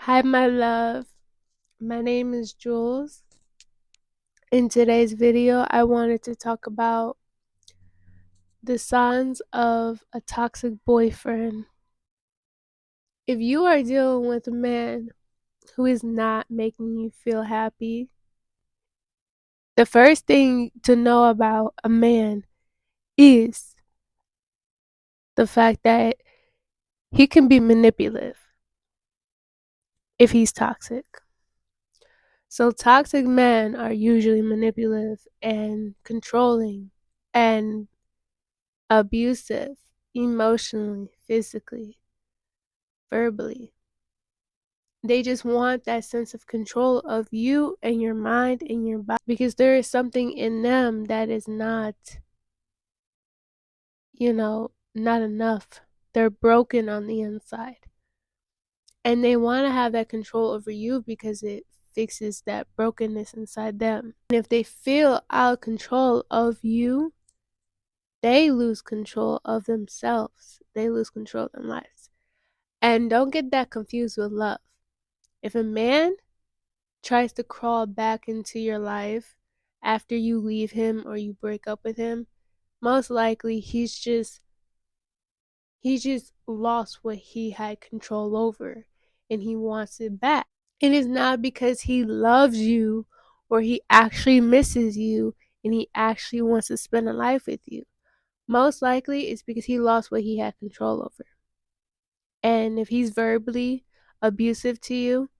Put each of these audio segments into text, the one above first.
Hi, my love. My name is Jules. In today's video, I wanted to talk about the signs of a toxic boyfriend. If you are dealing with a man who is not making you feel happy, the first thing to know about a man is the fact that he can be manipulative if he's toxic. So, toxic men are usually manipulative and controlling and abusive emotionally, physically, verbally. They just want that sense of control of you and your mind and your body because there is something in them that is not enough. They're broken on the inside. And they want to have that control over you because it fixes that brokenness inside them. And if they feel out of control of you, they lose control of themselves. They lose control of their lives. And don't get that confused with love. If a man tries to crawl back into your life after you leave him or you break up with him, most likely he just lost what he had control over and he wants it back. It is not because he loves you or he actually misses you and he actually wants to spend a life with you. Most likely it's because he lost what he had control over. And if he's verbally abusive to you,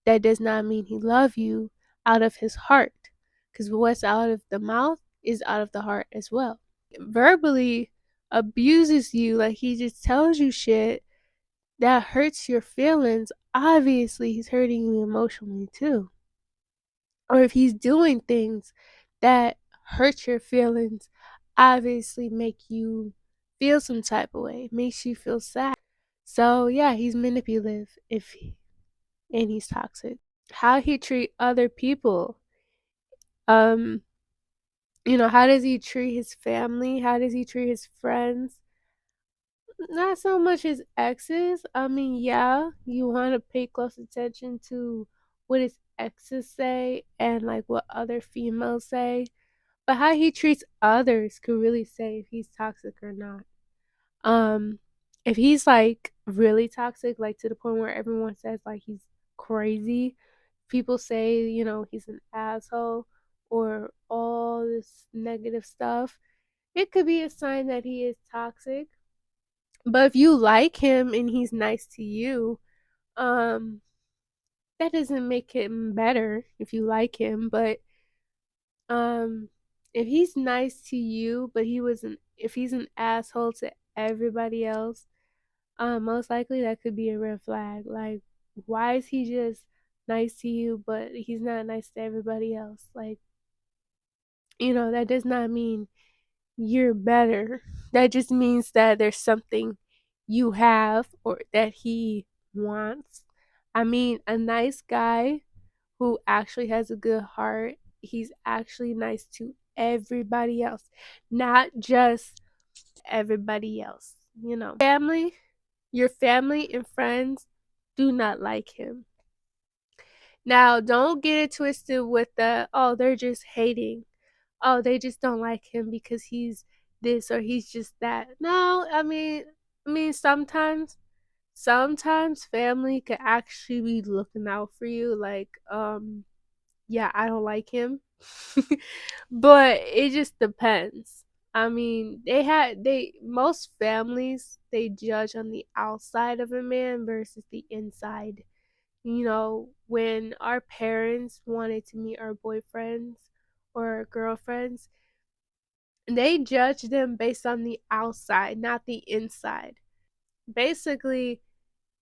that does not mean he loves you out of his heart. Because what's out of the mouth is out of the heart as well. Verbally abuses you, like he just tells you shit that hurts your feelings. Obviously, he's hurting you emotionally too. Or if he's doing things that hurt your feelings, obviously make you feel some type of way, makes you feel sad. So yeah, he's manipulative and he's toxic. How he treat other people. Um, how does he treat his family? How does he treat his friends? Not so much his exes. I mean, yeah, you want to pay close attention to what his exes say and like what other females say. But how he treats others could really say if he's toxic or not. Um, if he's like really toxic, like to the point where everyone says like he's crazy, people say, he's an asshole or all this negative stuff, it could be a sign that he is toxic. But if you like him and he's nice to you, um, that doesn't make him better if you like him. But um, if he's nice to you, but if he's an asshole to everybody else, most likely that could be a red flag. Like, why is he just nice to you, but he's not nice to everybody else? Like, that does not mean you're better. That just means that there's something you have or that he wants. I mean, a nice guy who actually has a good heart, he's actually nice to everybody else, not just everybody else. Your family and friends do not like him. Now, don't get it twisted with oh, they're just hating. Oh, they just don't like him because he's this or he's just that. No, I mean sometimes family could actually be looking out for you like yeah, I don't like him. But it just depends. I mean, most families they judge on the outside of a man versus the inside. When our parents wanted to meet our boyfriends or our girlfriends, they judge them based on the outside, not the inside. Basically,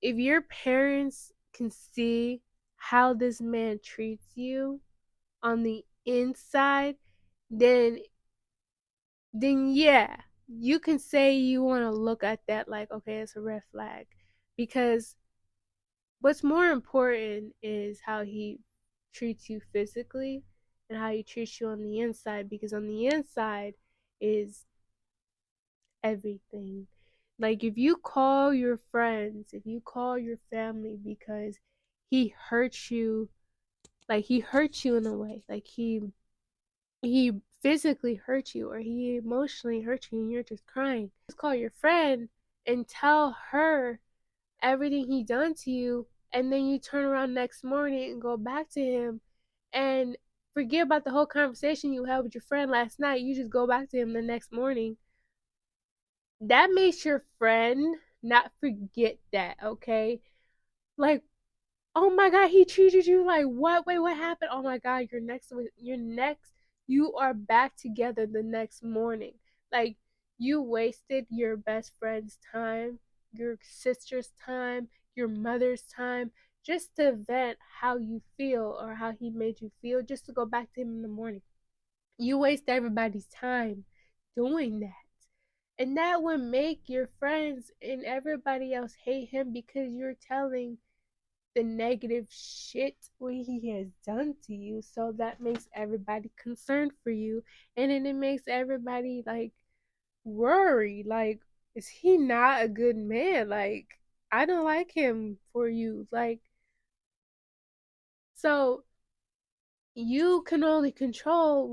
if your parents can see how this man treats you on the inside, then yeah, you can say you want to look at that like, okay, it's a red flag. Because what's more important is how he treats you physically and how he treats you on the inside, because on the inside is everything. Like if you call your friends, if you call your family because he hurts you, like he hurts you in a way, like he physically hurt you or he emotionally hurt you and you're just crying. Just call your friend and tell her everything he done to you, and then you turn around next morning and go back to him and forget about the whole conversation you had with your friend last night. You just go back to him the next morning. That makes your friend not forget that, okay? Like, oh my god, he treated you like what? Wait, what happened? Oh my god, you're next. You are back together the next morning. Like, you wasted your best friend's time, your sister's time, your mother's time, just to vent how you feel or how he made you feel, just to go back to him in the morning. You waste everybody's time doing that. And that would make your friends and everybody else hate him because you're telling the negative shit what he has done to you. So that makes everybody concerned for you. And then it makes everybody like worried. Like, is he not a good man? Like, I don't like him for you. Like, so you can only control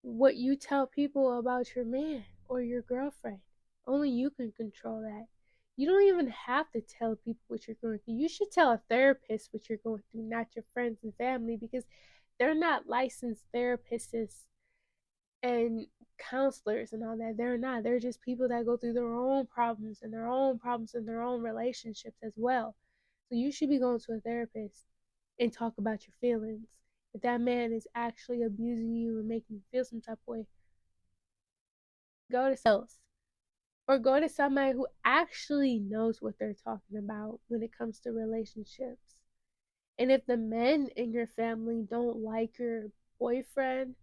what you tell people about your man or your girlfriend. Only you can control that. You don't even have to tell people what you're going through. You should tell a therapist what you're going through, not your friends and family, because they're not licensed therapists and counselors and all that. They're not. They're just people that go through their own problems and their own problems in their own relationships as well. So you should be going to a therapist and talk about your feelings. If that man is actually abusing you and making you feel some type of way, go to else. Or go to somebody who actually knows what they're talking about when it comes to relationships. And if the men in your family don't like your boyfriend,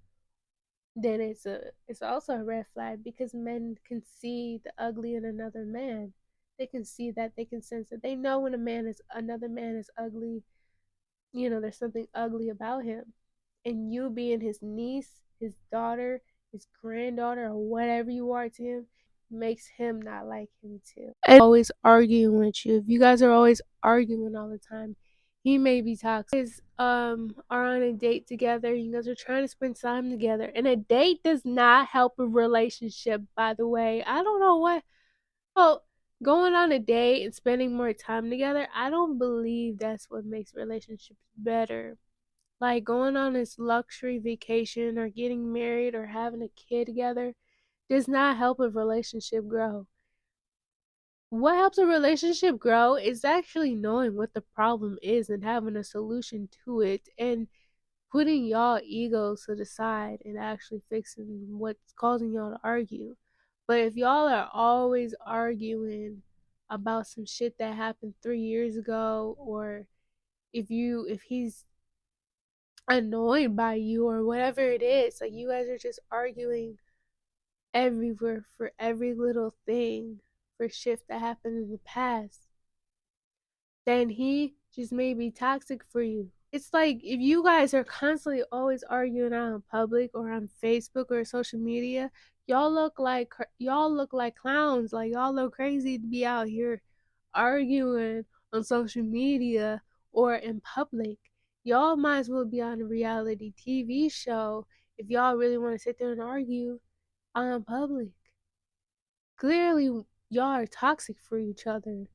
then it's also a red flag, because men can see the ugly in another man. They can see that, they can sense it. They know when another man is ugly, there's something ugly about him. And you being his niece, his daughter, his granddaughter, or whatever you are to him, makes him not like him too. And always arguing with you. If you guys are always arguing all the time, he may be toxic. You guys are on a date together. You guys are trying to spend time together. And a date does not help a relationship, by the way. I don't know what. Well, going on a date and spending more time together, I don't believe that's what makes relationships better. Like, going on this luxury vacation or getting married or having a kid together does not help a relationship grow. What helps a relationship grow is actually knowing what the problem is and having a solution to it, and putting y'all egos to the side and actually fixing what's causing y'all to argue. But if y'all are always arguing about some shit that happened 3 years ago, or if he's annoyed by you or whatever it is, like you guys are just arguing everywhere for every little thing, for shit that happened in the past, then he just may be toxic for you. It's like, if you guys are constantly always arguing out in public or on Facebook or social media, y'all look like clowns. Like, y'all look crazy to be out here arguing on social media or in public. Y'all might as well be on a reality TV show if y'all really want to sit there and argue on public. Clearly, y'all are toxic for each other,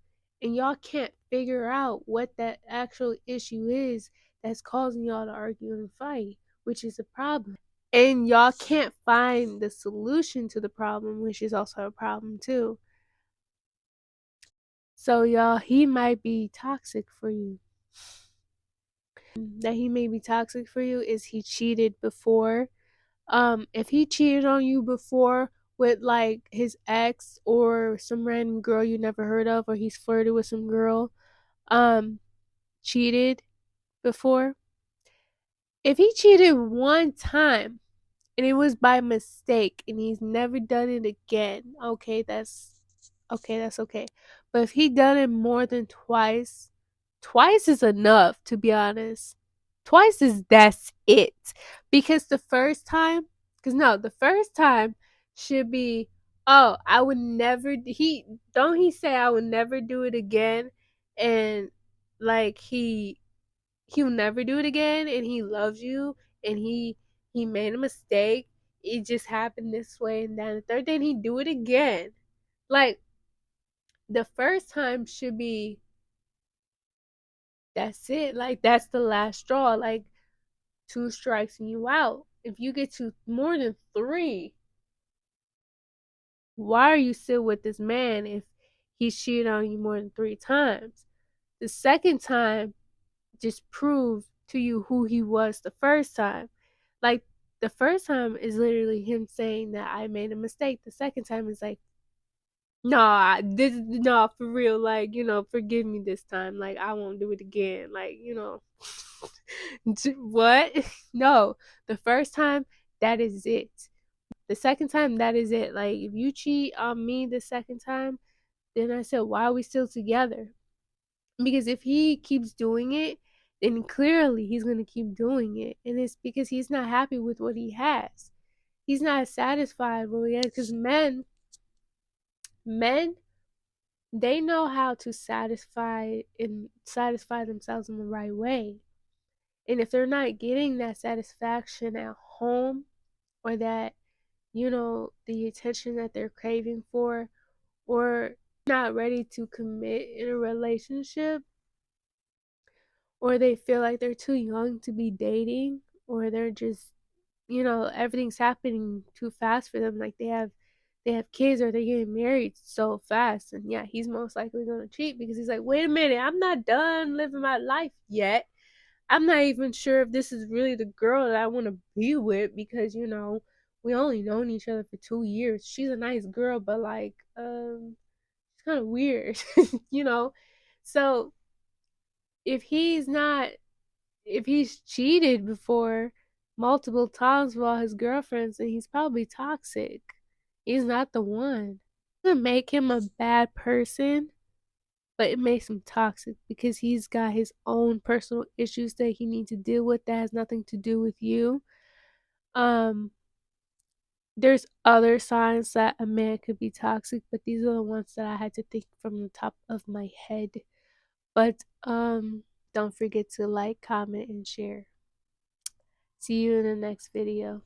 and y'all can't figure out what that actual issue is that's causing y'all to argue and fight, which is a problem. And y'all can't find the solution to the problem, which is also a problem too. So, y'all, he might be toxic for you. That he may be toxic for you is he cheated before. If he cheated on you before with like his ex or some random girl you never heard of, or he's flirted with some girl, cheated before. If he cheated one time and it was by mistake and he's never done it again, okay. But if he done it more than twice, twice is enough, to be honest. Twice is that's it. Because the first time, because no, the first time should be, oh, I would never, he say I would never do it again, and like he'll never do it again, and he loves you, and he made a mistake. It just happened this way and then the third day, and he do it again. Like, the first time should be, that's it. Like, that's the last straw. Like, two strikes and you out. If you get to more than three, why are you still with this man if he's cheated on you more than three times? The second time just proved to you who he was the first time. Like, the first time is literally him saying that I made a mistake. The second time is like, nah, this nah, for real, like, forgive me this time. Like, I won't do it again. Like, what? No. The first time, that is it. The second time, that is it. Like, if you cheat on me the second time, then I said, why are we still together? Because if he keeps doing it, then clearly he's going to keep doing it. And it's because he's not happy with what he has. He's not satisfied with what he has. Because men, they know how to satisfy themselves in the right way. And if they're not getting that satisfaction at home, or that, the attention that they're craving for, or not ready to commit in a relationship, or they feel like they're too young to be dating, or they're just, everything's happening too fast for them, like they have kids or they're getting married so fast, and yeah, he's most likely going to cheat because he's like, wait a minute, I'm not done living my life yet. I'm not even sure if this is really the girl that I want to be with, because we only known each other for 2 years. She's a nice girl, but like, it's kind of weird. you know so if he's not if he's cheated before multiple times with all his girlfriends, then he's probably toxic. He's not the one. It doesn't make him a bad person, but it makes him toxic because he's got his own personal issues that he needs to deal with that has nothing to do with you. Um, there's other signs that a man could be toxic, but these are the ones that I had to think from the top of my head. But don't forget to like, comment, and share. See you in the next video.